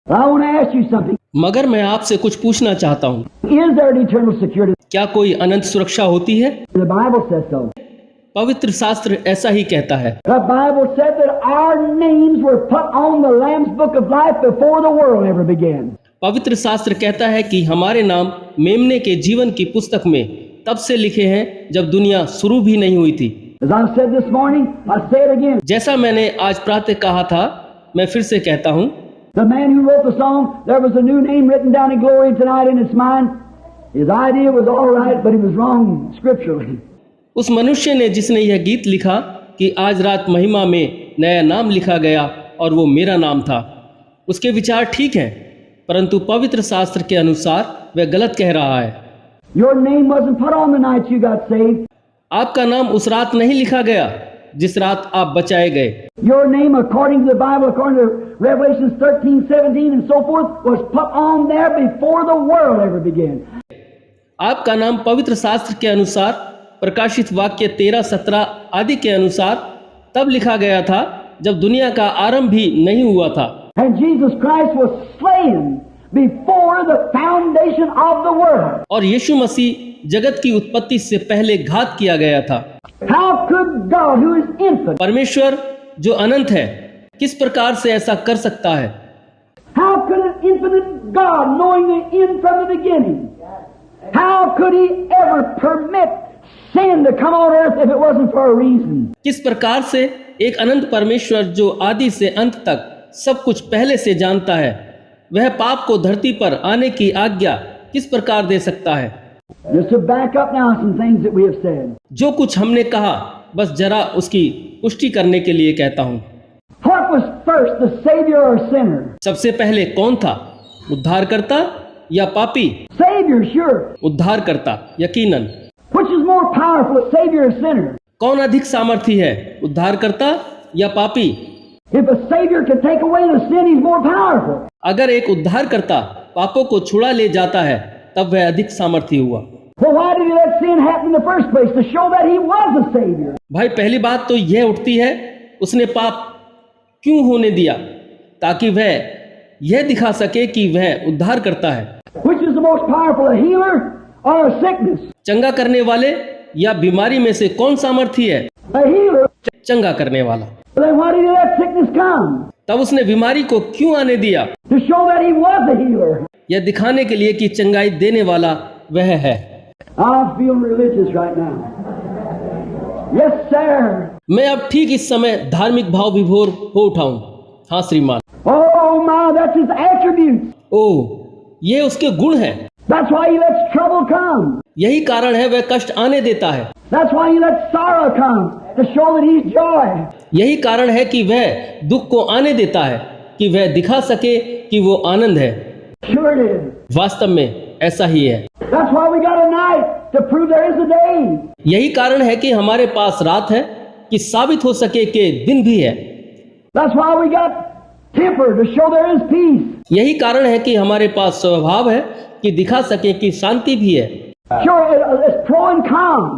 I want to ask you something. मगर मैं आपसे कुछ पूछना चाहता हूँ, Is there an eternal security? क्या कोई अनंत सुरक्षा होती है? The Bible says so. पवित्र शास्त्र ऐसा ही कहता है। The Bible said that our names were put on the Lamb's Book of Life before the world ever began. पवित्र शास्त्र कहता है कि हमारे नाम मेमने के जीवन की पुस्तक में तब से लिखे हैं जब दुनिया शुरू भी नहीं हुई थी। As I said this morning, I say it again. जैसा मैंने आज प्रातः कहा था, मैं फिर से कहता हूँ, The man who wrote the song, there was a new name written down in glory tonight in its mind. His idea was all right, but he was wrong scripturally. उस मनुष्य ने जिसने यह गीत लिखा कि आज रात महिमा में नया नाम लिखा गया और वो मेरा नाम था, उसके विचार ठीक हैं, परंतु पवित्र शास्त्र के अनुसार वह गलत कह रहा है। Your name wasn't put on the night you got saved. आपका नाम उस रात नहीं लिखा गया जिस रात आप बचाए गए। Your name, according to the Bible, according to Revelation 13, 17, and so forth, was put on there before the world ever began. आपका नाम पवित्र शास्त्र के अनुसार प्रकाशित वाक्य 13, 17 आदि के अनुसार तब लिखा गया था जब दुनिया का आरंभ भी नहीं हुआ था। And Jesus Christ was slain before the foundation of the world. और यीशु मसीह जगत की उत्पत्ति से पहले घात किया गया था। How could God, who is infinite, परमेश्वर जो अनंत है, किस प्रकार से ऐसा कर सकता है? how could an infinite God, knowing the end from the beginning, how could he ever permit sin to come on earth if it wasn't for a reason? किस प्रकार से एक अनंत परमेश्वर जो आदि से अंत तक सब कुछ पहले से जानता है, वह पाप को धरती पर आने की आज्ञा किस प्रकार दे सकता है? Just to back up now some things that we have said. जो कुछ हमने कहा, बस जरा उसकी पुष्टि करने के लिए कहता हूँ। What was first, the Savior or sinner? सबसे पहले कौन था, उद्धारकर्ता या पापी? Savior, sure. उद्धारकर्ता यकीनन। Which is more powerful, Savior or sinner? कौन अधिक सामर्थी है, उद्धारकर्ता या पापी? If a Savior can take away the sin, he's more powerful. अगर एक उद्धारकर्ता पापों को छुड़ा ले जाता है, तब वह अधिक सामर्थी हुआ। Well, why did he let sin happen in the first place? To show that he was a Savior. भाई, पहली बात तो यह उठती है, उसने पाप क्यों होने दिया? ताकि वह यह दिखा सके कि वह उद्धार करता है। Which is the most powerful, a healer or a sickness? चंगा करने वाले या बीमारी में से कौन सामर्थी है? A healer. चंगा करने वाला। Then why did he let sickness come? तब उसने बीमारी को क्यों आने दिया? To show that he was a healer. यह दिखाने के लिए कि चंगाई देने वाला वह है। I'm feeling religious right now. Yes, sir. मैं अब ठीक इस समय धार्मिक भाव विभोर हो उठा हूं। हाँ श्रीमान। Oh my, that's his attributes. ओह, ये उसके गुण हैं। That's why he lets trouble come. यही कारण है वह कष्ट आने देता है। That's why he lets sorrow come, to show that he's joy. यही कारण है कि वह दुख को आने देता है कि वह दिखा सके कि वो आनंद है। Sure it is. वास्तव में ऐसा ही है। That's why we got a night, to prove there is a day. यही कारण है कि हमारे पास रात है कि साबित हो सके कि दिन भी है। That's why we got temper, to show there is peace. यही कारण है कि हमारे पास स्वभाव है कि दिखा सके कि शांति भी है। Sure, it's pro and con.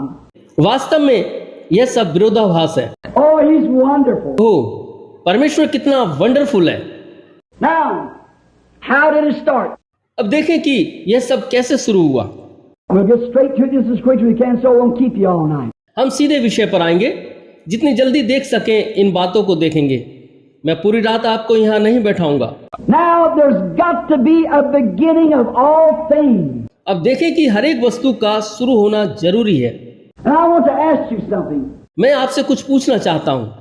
वास्तव में यह सब विरोधाभास है। Oh, he's wonderful. ओह, परमेश्वर कितना वंडरफुल है। Now, how did it start? अब देखें कि यह सब कैसे शुरू हुआ। We'll get straight to this as quick as we can, so we won't keep you all night. हम सीधे विषय पर आएंगे, जितनी जल्दी देख सकें इन बातों को देखेंगे। मैं पूरी रात आपको यहाँ नहीं बैठाऊंगा। Now, there's got to be a beginning of all things. अब देखें कि हर एक वस्तु का शुरू होना जरूरी है। And I want to ask you something. मैं आपसे कुछ पूछना चाहता हूँ।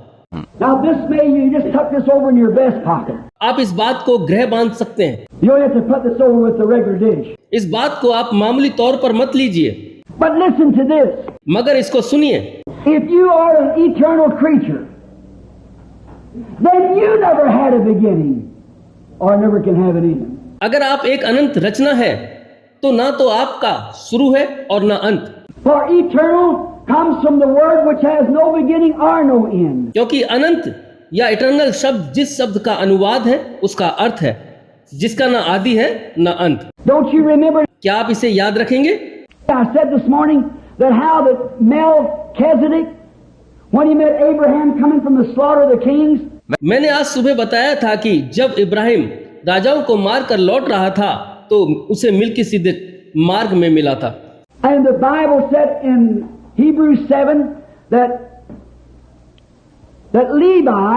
Now, this may you just tuck this over in your vest pocket. आप इस बात को गृह बांध सकते हैं। You don't have to put this over with the regular dish. इस बात को आप मामूली तौर पर मत लीजिए, But listen to this. मगर इसको सुनिए। If you are an eternal creature, then you never had a beginning, or never can have it either. अगर आप एक अनंत रचना है, तो ना तो आपका शुरू है और ना अंत। For eternal comes from the word which has no beginning or no end. क्योंकि अनंत या इटर्नल शब्द जिस शब्द का अनुवाद है उसका अर्थ है, जिसका ना आदि है ना अंत। Don't you remember? क्या आप इसे याद रखेंगे? I said this morning that how that Melchizedek, when he met Abraham coming from the slaughter of the kings, मैंने आज सुबह बताया था कि जब इब्राहिम राजाओं को मारकर लौट रहा था तो उसे मिल्कीसिदक मार्ग में मिला था। And the Bible said in Hebrews 7 that Levi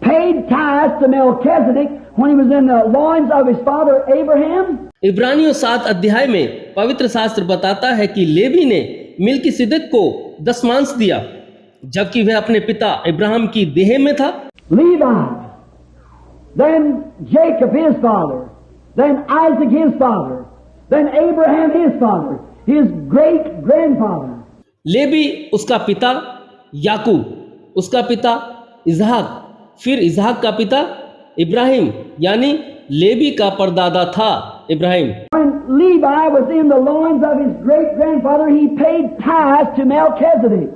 paid tithes to Melchizedek when he was in the loins of his father Abraham. इब्रानियों 7 अध्याय में पवित्र शास्त्र बताता है कि लेवी ने मिल्कीसिदक को दशमांश दिया जबकि वह अपने पिता इब्राहिम की देह में था। Levi, then Jacob his father, then Isaac his father, then Abraham his father, his great grandfather. Levi उसका पिता, याकूब उसका पिता, इसहाक, फिर इसहाक का पिता इब्राहिम, यानी लेवी का परदादा था Ibrahim. When Levi was in the loins of his great grandfather, he paid tithes to Melchizedek.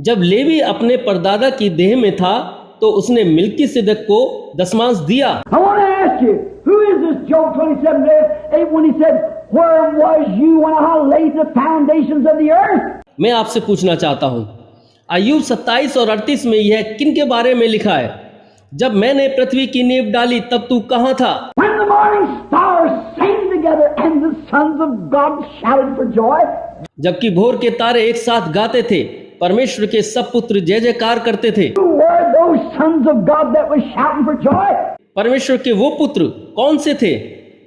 जब लेवी अपने परदादा की देह में था तो उसने मिल्कीसिदक को दशमांश दिया। I want to ask you, who is this Job 27:8 when he said, "Where was you when I laid the foundations of the earth?" मैं आपसे पूछना चाहता हूँ, अय्यूब 27 और 38 में यह किन के बारे में लिखा है? जब मैंने पृथ्वी की नींव डाली तब तू कहाँ था? When the morning stars sang together and the sons of God shouted for joy. जबकि भोर के तारे एक साथ गाते थे, परमेश्वर के सब पुत्र जय जयकार करते थे। Who were those sons of God that was shouting for joy? परमेश्वर के वो पुत्र कौन से थे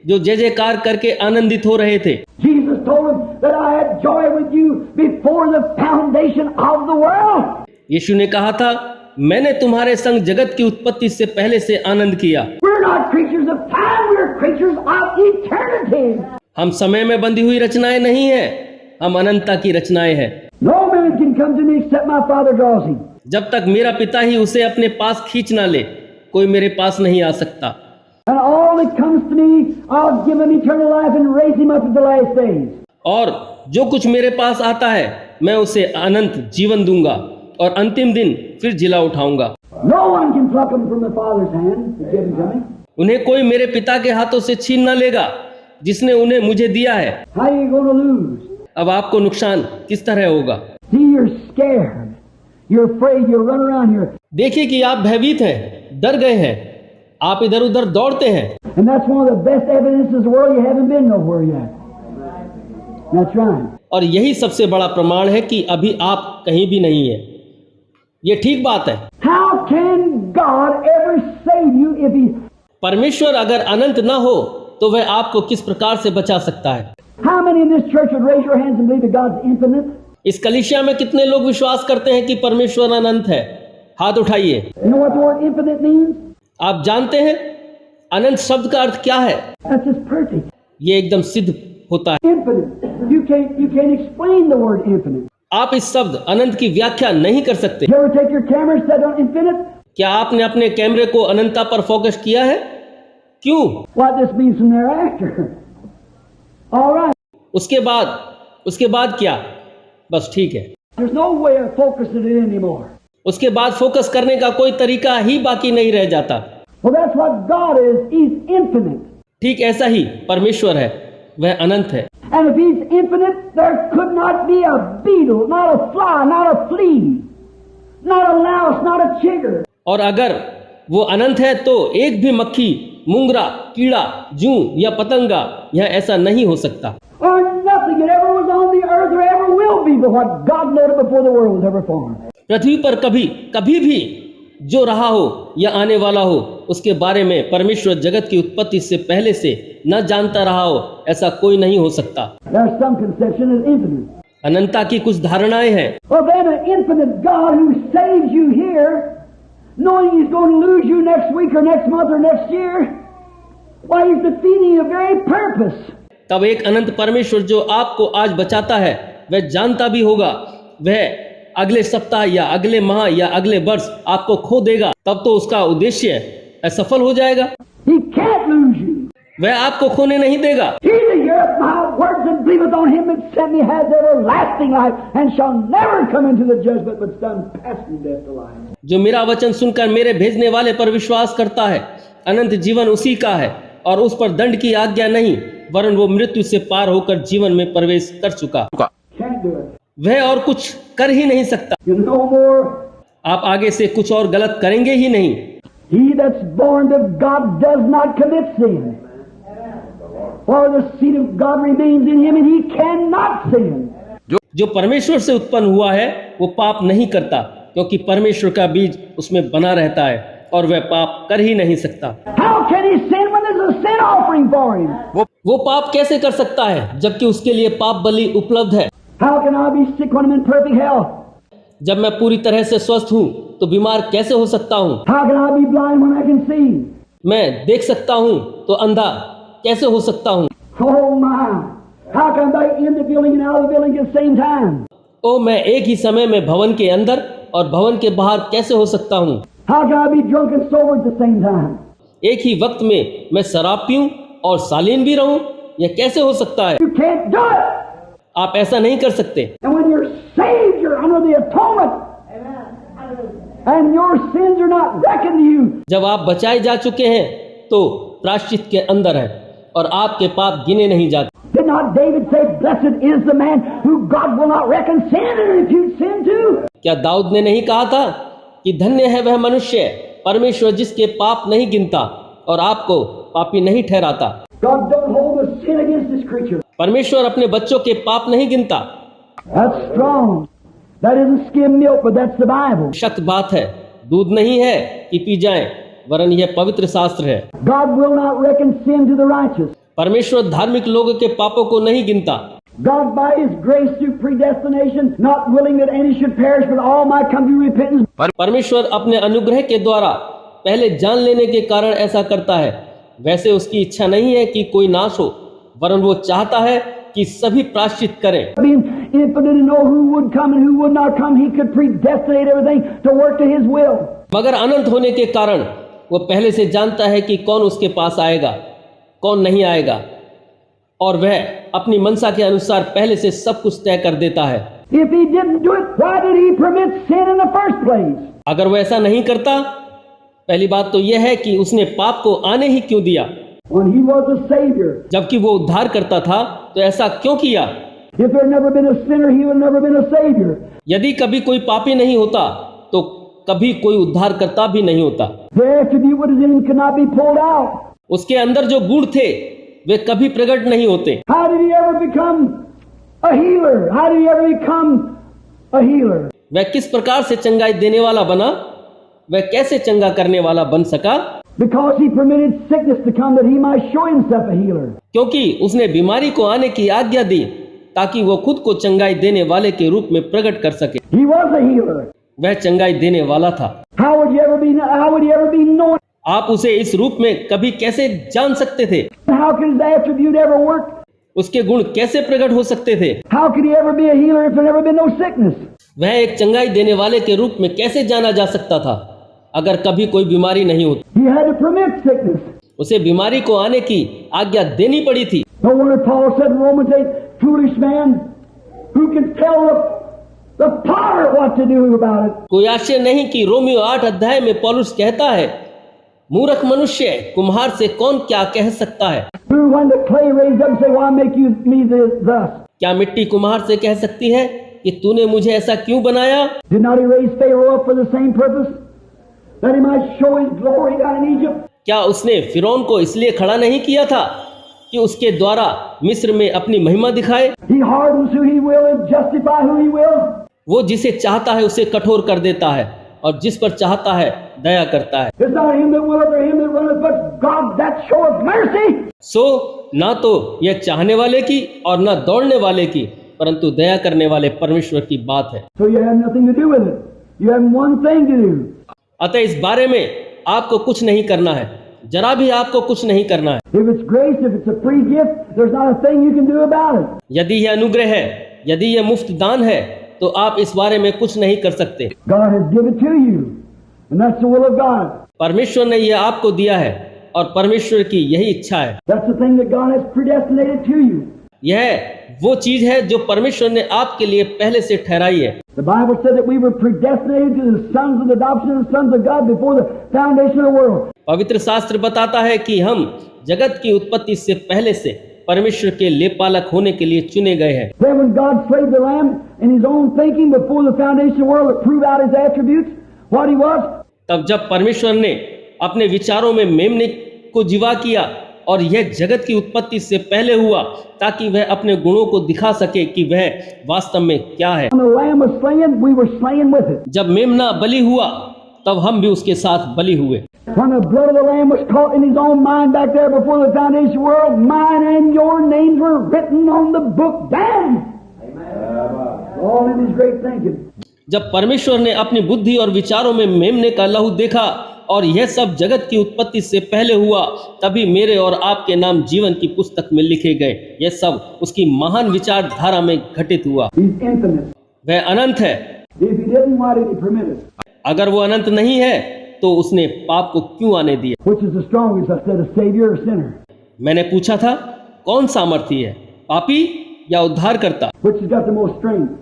जो जय जयकार करके आनंदित हो रहे थे? Jesus told them that I had joy with you before the foundation of the world. यीशु ने कहा था, मैंने तुम्हारे संग जगत की उत्पत्ति से पहले से आनंद किया। We're not creatures of time, we're creatures of eternity. हम समय में बंधी हुई रचनाएं नहीं हैं, हम अनंतता की रचनाएं हैं। No man can come to me except my Father draws him. जब तक मेरा पिता ही उसे अपने पास खींच ना ले, कोई मेरे पास नहीं आ सकता। And all that comes to me, I'll give him eternal life and raise him up at the last days. और जो कुछ मेरे पास आता है, मैं उसे अनंत जीवन दूंगा और अंतिम दिन फिर जिला उठाऊंगा। No one can pluck him from the Father's hand to give him to me. उन्हें कोई मेरे पिता के हाथों से छीन न लेगा, जिसने उन्हें मुझे दिया है। How are you going to lose? अब आपको नुकसान किस तरह होगा? See, you're scared. You're afraid. You run around here. देखिए कि आप भयभीत हैं, डर गए हैं, आप इधर उधर दौड़ते हैं। And that's one of the best evidences of the world. You haven't been nowhere yet. That's right. और यही सबसे बड़ा प्रमाण है कि अभी आप कहीं भी नहीं हैं। ये ठीक बात है। How can God ever save you if He? परमेश्वर अगर अनंत न हो तो वह आपको किस प्रकार से बचा सकता है? How many in this church would raise your hands and believe that God's infinite? इस कलीसिया में कितने लोग विश्वास करते हैं कि परमेश्वर अनंत है? हाथ उठाइए। You know what the word infinite means? आप जानते हैं अनंत शब्द का अर्थ क्या है? That's just perfect. ये एकदम सिद्ध होता है। Infinite. You can't explain the word infinite. आप इस शब्द अनंत की व्याख्या नहीं कर सकते। You ever take your camera and set on infinite? क्या आपने अपने कैमरे को अनंतता पर फोकस किया है? क्यों? What this means from thereafter? All right. उसके बाद क्या? बस ठीक है। There's no way of focusing it anymore. उसके बाद फोकस करने का कोई तरीका ही बाकी नहीं रह जाता। Well, that's what God is. He's infinite. ठीक ऐसा ही परमेश्वर है, वह अनंत है। And if He's infinite, there could not be a beetle, not a fly, not a flea, not a louse, not a chigger. और अगर वो अनंत है तो एक भी मक्खी, मुंगरा, कीड़ा, जूं या पतंगा यह ऐसा नहीं हो सकता। Or nothing that ever was on the earth or ever will be but what God knowed it before the world was ever formed. पृथ्वी पर कभी भी जो रहा हो या आने वाला हो, उसके बारे में परमेश्वर जगत की उत्पत्ति से पहले से न जानता रहा हो, ऐसा कोई नहीं हो सकता। There's some conception of infinite. अनंतता की कुछ धारणाएं हैं। Well, then an infinite God who saves you here, knowing He's going to lose you next week or next month or next year, why He's defeating your very purpose. तब एक अनंत परमेश्वर जो आपको आज बचाता है, वह जानता भी होगा वह अगले सप्ताह या अगले माह या अगले वर्ष आपको खो देगा, तब तो उसका उद्देश्य असफल हो जाएगा। He can't lose you. वह आपको खोने नहीं देगा। He that heareth my words and believeth on Him that sent me has everlasting life and shall never come into the judgment but done passing death to life. जो मेरा वचन सुनकर मेरे भेजने वाले पर विश्वास करता है, अनंत जीवन उसी का है और उस पर दंड की आज्ञा नहीं, वरन वो मृत्यु से पार होकर जीवन में प्रवेश कर चुका। Can't do it. वह और कुछ कर ही नहीं सकता। You no more. आप आगे से कुछ और गलत करेंगे ही नहीं। He that's born of God does not commit sin. For the seed of God remains in him and he cannot sin. जो परमेश्वर से उत्पन्न हुआ है वो पाप नहीं करता, क्योंकि परमेश्वर का बीज उसमें बना रहता है और वह पाप कर ही नहीं सकता। How can he sin when there's a sin offering for him? वो पाप कैसे कर सकता है जबकि उसके लिए पाप बलि उपलब्ध है? How can I be sick when I'm in perfect health? जब मैं पूरी तरह से स्वस्थ हूँ तो बीमार कैसे हो सकता हूँ? How can I be blind when I can see? मैं देख सकता हूँ तो अंधा कैसे हो सकता हूँ? Oh my! How can I be in the building and out of the building at the same time? ओ मैं एक ही समय में भवन के अंदर और भवन के बाहर कैसे हो सकता हूँ? How can I be drunk and sober at the same time? एक ही वक्त में मैं शराब पीऊं और शालीन भी रहूं, यह कैसे हो सकता है? You can't do it! आप ऐसा नहीं कर सकते। And when you're saved, you're under the atonement. And your sins are not reckoned to you. जब आप बचाए जा चुके हैं तो प्रायश्चित के अंदर है और आपके पाप गिने नहीं जाते। Did not David say, "Blessed is the man who God will not reckon sin and impute sin to"? क्या दाऊद ने नहीं कहा था कि धन्य है वह मनुष्य परमेश्वर जिसके पाप नहीं गिनता और आपको पापी नहीं ठहराता? God don't hold a sin against his creature. परमेश्वर अपने बच्चों के पाप नहीं गिनता। That's strong. That isn't skim milk, but that's the Bible. सख्त बात है, दूध नहीं है कि पी जाएं, वरन यह पवित्र शास्त्र है। God will not reckon sin to the righteous. परमेश्वर धार्मिक लोगों के पापों को नहीं गिनता। God by his grace through predestination, not willing that any should perish, but all might come to repentance. परमेश्वर अपने अनुग्रह के द्वारा पहले जान लेने के कारण ऐसा करता है। वैसे उसकी इच्छा नहीं है कि कोई नाश हो, वरन वो चाहता है कि सभी प्रायश्चित करें। Being infinite to know who would come and who would not come, he could predestinate everything to work to his will. मगर अनंत होने के कारण वो पहले से जानता है कि कौन उसके पास आएगा, कौन नहीं आएगा, और वह अपनी मनसा के अनुसार पहले से सब कुछ तय कर देता है। If he didn't do it, why did he permit sin in the first place? अगर वो ऐसा नहीं करता, पहली बात तो यह है कि उसने पाप को आने ही क्यों दिया? When he was a savior. जबकि वो उद्धार करता था तो ऐसा क्यों किया? If there had never been a sinner, he would have never been a savior. यदि कभी कोई पापी नहीं होता तो कभी कोई उद्धार करता भी नहीं होता। The attribute what is in him could not be pulled out. उसके अंदर जो गुण थे वे कभी प्रकट नहीं होते। How did he ever become a healer? How did he ever become a healer? वह किस प्रकार से चंगाई देने वाला बना? वह कैसे चंगा करने वाला बन सका? Because he permitted sickness to come that he might show himself a healer. क्योंकि उसने बीमारी को आने की आज्ञा दी ताकि वो खुद को चंगाई देने वाले के रूप में प्रकट कर सके। He was a healer. वह चंगाई देने वाला था। How would he ever be known? आप उसे इस रूप में कभी कैसे जान सकते थे? How could his attribute ever work? उसके गुण कैसे प्रकट हो सकते थे? How could he ever be a healer if there never been no sickness? वह एक चंगाई देने वाले के रूप में कैसे जाना जा सकता था अगर कभी कोई बीमारी नहीं होती? He had to permit sickness. उसे बीमारी को आने की आज्ञा देनी पड़ी थी। No wonder Paul said in Romans 8, "Foolish man, who can tell the potter what to do about it?" कोई आश्चर्य नहीं कि रोमियो 8 अध्याय में पौलुस कहता है, मूर्ख मनुष्य, कुम्हार से कौन क्या कह सकता है? Who, when the clay raised up, say, "Why make you me thus?" क्या मिट्टी कुम्हार से कह सकती है कि तूने मुझे ऐसा क्यों बनाया? Did not he raise Pharaoh up for the same purpose, that he might show his glory down in Egypt? क्या उसने फिरौन को इसलिए खड़ा नहीं किया था कि उसके द्वारा मिस्र में अपनी महिमा दिखाए? He hardens who he will and justify who he will. वो जिसे चाहता है उसे कठोर कर देता है और जिस पर चाहता है दया करता है। It's not him that willeth or him that runneth, but God that showeth mercy. सो ना तो यह चाहने वाले की और ना दौड़ने वाले की, परंतु दया करने वाले परमेश्वर की बात है। So you have nothing to do with it. You have one thing to do. अतः इस बारे में आपको कुछ नहीं करना है, जरा भी आपको कुछ नहीं करना है। If it's grace, if it's a free gift, there's not a thing you can do about it. यदि यह अनुग्रह है, यदि यह मुफ्त दान है, तो आप इस बारे में कुछ नहीं कर सकते। God has given to you, and that's the will of God. परमेश्वर ने यह आपको दिया है और परमेश्वर की यही इच्छा है। That's the thing that God has predestinated to you. यह वो चीज है जो परमेश्वर ने आपके लिए पहले से ठहराई है। The Bible said that we were predestinated to the sons of adoption and sons of God before the foundation of the world. पवित्र शास्त्र बताता है कि हम जगत की उत्पत्ति से पहले से परमेश्वर के लेपालक होने के लिए चुने गए हैं। Then when God slayed the lamb in his own thinking before the foundation of the world to prove out his attributes, what he was, तब जब परमेश्वर ने अपने विचारों में मेमने को जीवा किया और यह जगत की उत्पत्ति से पहले हुआ ताकि वह अपने गुणों को दिखा सके कि वह वास्तव में क्या है। When the lamb was slain, we were slain with it. जब मेमना बलि हुआ तब हम भी उसके साथ बलि हुए। When the blood of the lamb was caught in his own mind back there before the foundation of the world, mine and your names were written on the book then. All in his great thinking. जब परमेश्वर ने अपनी बुद्धि और विचारों में मेमने का लहू देखा और यह सब जगत की उत्पत्ति से पहले हुआ, तभी मेरे और आपके नाम जीवन की पुस्तक में लिखे गए। यह सब उसकी महान विचारधारा में घटित हुआ। He's infinite. वह अनंत है। If he didn't, why did he permit it? अगर वो अनंत नहीं है तो उसने पाप को क्यों आने दिया? Which is the strongest? I said, a savior or sinner? मैंने पूछा था कौन सामर्थी है, पापी या उद्धारकर्ता? Which has got the most strength?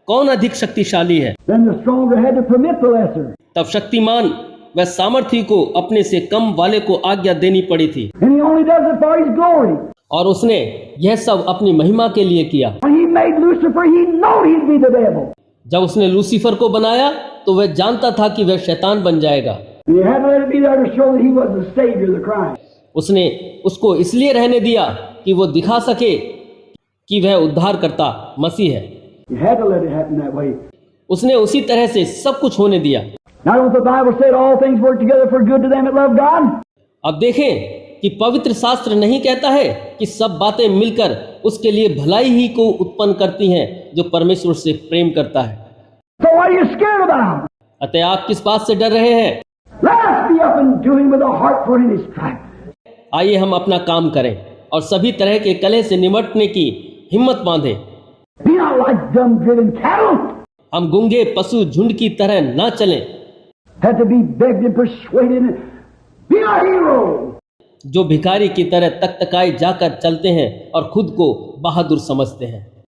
कौन अधिक शक्तिशाली है? Then the stronger had to permit the lesser. तब शक्तिमान वह सामर्थी को अपने से कम वाले को आज्ञा देनी पड़ी थी। And he only does it for his glory. और उसने यह सब अपनी महिमा के लिए किया। When he made Lucifer, he knew he'd be the devil. जब उसने लूसीफर को बनाया तो वह जानता था कि वह शैतान बन जाएगा। And he had to let it be there to show that he was the Savior, the Christ. उसने उसको इसलिए रहने दिया कि वो दिखा सके कि वह उद्धारकर्ता मसीह है। He had to let it happen that way. उसने उसी तरह से सब कुछ होने दिया। Now don't the Bible say all things work together for good to them that love God? अब देखें कि पवित्र शास्त्र नहीं कहता है कि सब बातें मिलकर उसके लिए भलाई ही को उत्पन्न करती हैं जो परमेश्वर से प्रेम करता है। So what are you scared about? अतः आप किस बात से डर रहे हैं? Let us be up and do him with a heart for in his stripe. आइए हम अपना काम करें और सभी तरह के कलह से निमटने की हिम्मत बांधें। Be not like dumb driven cattle. हम गूंगे पशु झुंड की तरह ना चलें Had to be begged and persuaded. Be a hero. जो भिखारी की तरह तक तकाई जाकर चलते हैं और खुद को बहादुर समझते हैं।